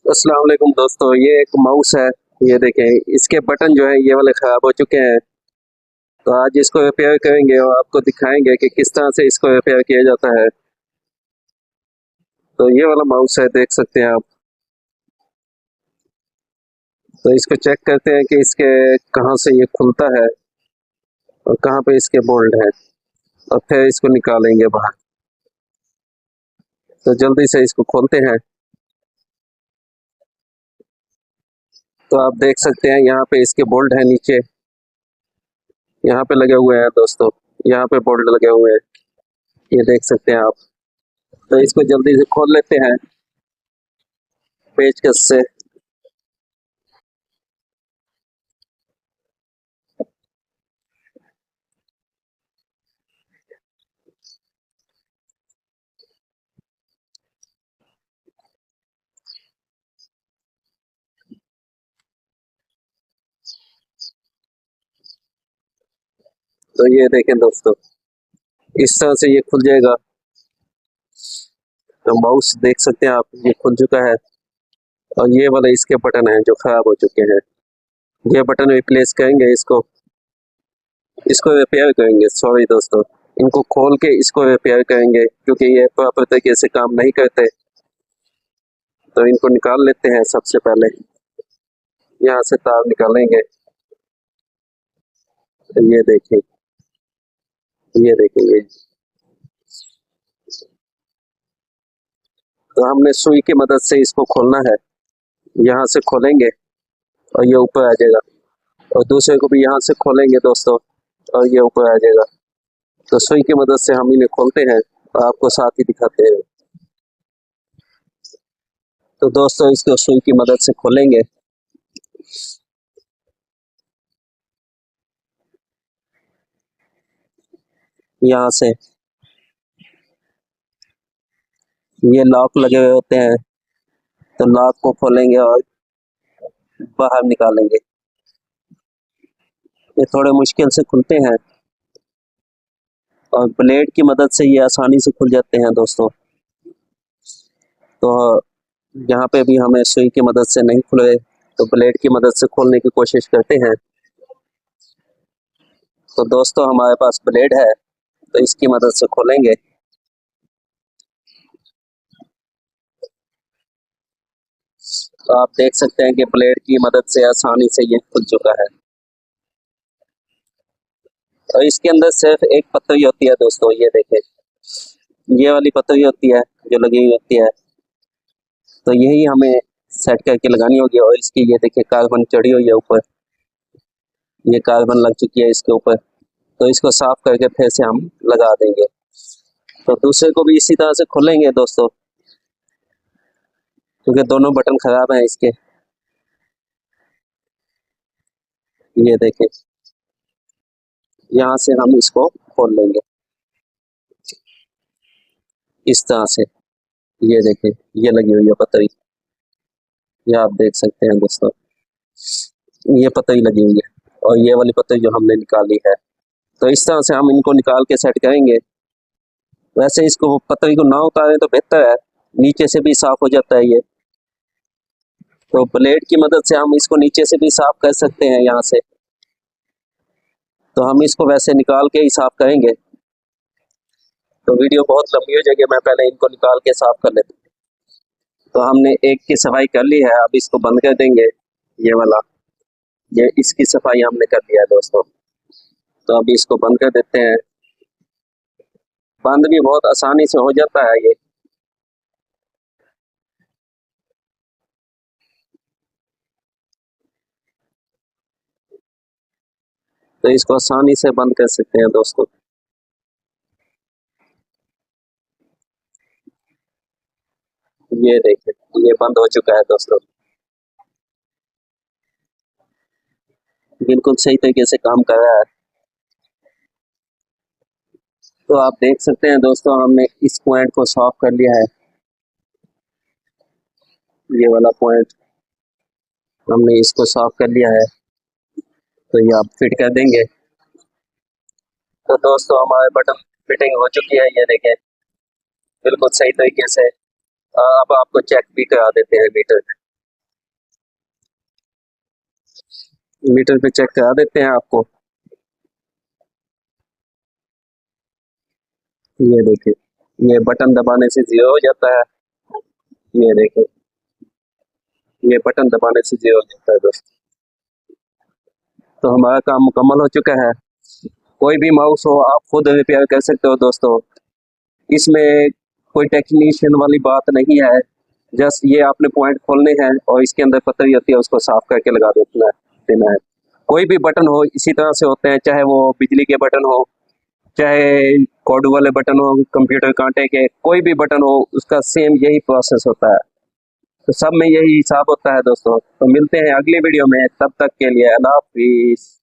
अस्सलाम वालेकुम दोस्तों, ये एक माउस है। ये देखें, इसके बटन जो है ये वाले ख़राब हो चुके हैं। तो आज इसको रिपेयर करेंगे और आपको दिखाएंगे कि किस तरह से इसको रिपेयर किया जाता है। तो ये वाला माउस है, देख सकते हैं आप। तो इसको चेक करते हैं कि इसके कहाँ से ये खुलता है और कहाँ पे इसके बोल्ट हैं, और फिर इसको निकालेंगे बाहर। तो जल्दी से इसको खोलते हैं। तो आप देख सकते हैं यहाँ पे इसके बोल्ट हैं नीचे, यहाँ पे लगे हुए हैं दोस्तों। यहाँ पे बोल्ट लगे हुए हैं, ये देख सकते हैं आप। तो इसको जल्दी से खोल लेते हैं पेचकस से। तो ये देखें दोस्तों, इस तरह से ये खुल जाएगा। तो माउस देख सकते हैं आप, ये खुल चुका है। और ये वाले इसके बटन हैं जो खराब हो चुके हैं। ये बटन रिप्लेस करेंगे, इसको इसको रिपेयर करेंगे, सॉरी दोस्तों। इनको खोल के इसको रिपेयर करेंगे, क्योंकि ये प्रॉपर तरीके से काम नहीं करते। तो इनको निकाल लेते हैं। सबसे पहले यहाँ से तार निकालेंगे। तो ये देखिए, ये देखेंगे। तो हमने सुई की मदद से इसको खोलना है। यहाँ से खोलेंगे और ये ऊपर आ जाएगा। और दूसरे को भी यहाँ से खोलेंगे दोस्तों, और ये ऊपर आ जाएगा। तो सुई की मदद से हम इन्हें खोलते हैं और आपको साथ ही दिखाते हैं। तो दोस्तों, इसको सुई की मदद से खोलेंगे। यहाँ से ये लॉक लगे हुए होते हैं, तो लॉक को खोलेंगे और बाहर निकालेंगे। ये थोड़े मुश्किल से खुलते हैं, और ब्लेड की मदद से ये आसानी से खुल जाते हैं दोस्तों। तो यहाँ पे भी हमें सुई की मदद से नहीं खुले, तो ब्लेड की मदद से खोलने की कोशिश करते हैं। तो दोस्तों, हमारे पास ब्लेड है, तो इसकी मदद से खोलेंगे। तो आप देख सकते हैं कि ब्लेड की मदद से आसानी से ये खुल चुका है। तो इसके अंदर सिर्फ एक पत्ती होती है दोस्तों, ये देखें। ये वाली पत्ती होती है जो लगी हुई होती है। तो यही हमें सेट करके लगानी होगी। और इसकी ये देखिए, कार्बन चढ़ी हुई है ऊपर। ये कार्बन लग चुकी है इसके ऊपर। तो इसको साफ करके फिर से हम लगा देंगे। तो दूसरे को भी इसी तरह से खोलेंगे दोस्तों, क्योंकि दोनों बटन खराब हैं इसके। ये देखें, यहाँ से हम इसको खोल लेंगे इस तरह से। ये देखें, ये लगी हुई है पतरी। ये आप देख सकते हैं दोस्तों, ये पतरी लगी हुई है। और ये वाली पतरी जो हमने निकाली है। तो इस तरह से हम इनको निकाल के सेट करेंगे। वैसे इसको पतरी को ना उतारें तो बेहतर है, नीचे से भी साफ हो जाता है ये। तो ब्लेड की मदद से हम इसको नीचे से भी साफ कर सकते हैं यहाँ से। तो हम इसको वैसे निकाल के ही साफ करेंगे। तो वीडियो बहुत लंबी हो जाएगी, मैं पहले इनको निकाल के साफ कर लेता हूँ। तो हमने एक की सफाई कर ली है, अब इसको बंद कर देंगे। ये वाला, ये इसकी सफाई हमने कर लिया है दोस्तों। तो अभी इसको बंद कर देते हैं। बंद भी बहुत आसानी से हो जाता है ये। तो इसको आसानी से बंद कर सकते हैं दोस्तों। ये देखिए, ये बंद हो चुका है दोस्तों। बिल्कुल सही तरीके से काम कर रहा है। तो आप देख सकते हैं दोस्तों, हमने इस पॉइंट को साफ कर लिया है। ये वाला पॉइंट हमने इसको साफ कर लिया है। तो ये आप फिट कर देंगे। तो दोस्तों, हमारे बटन फिटिंग हो चुकी है, ये देखें, बिल्कुल सही तरीके से। अब आपको चेक भी करा देते हैं मीटर। मीटर पे चेक करा देते हैं आपको। ये देखिए, ये बटन दबाने से 0 हो जाता है। ये देखिए, ये बटन दबाने से 0 हो जाता है दोस्तों। तो हमारा काम मुकम्मल हो चुका है। कोई भी माउस हो आप खुद रिपेयर कर सकते हो दोस्तों। इसमें कोई टेक्नीशियन वाली बात नहीं है। जस्ट ये आपने पॉइंट खोलने हैं और इसके अंदर पतरी होती है, उसको साफ करके लगा देना है। कोई भी बटन हो इसी तरह से होते हैं, चाहे वो बिजली के बटन हो, चाहे कोड वाले बटन हो, कंप्यूटर कांटे के, कोई भी बटन हो, उसका सेम यही प्रोसेस होता है। तो सब में यही हिसाब होता है दोस्तों। तो मिलते हैं अगली वीडियो में, तब तक के लिए अल्लाह हाफिज।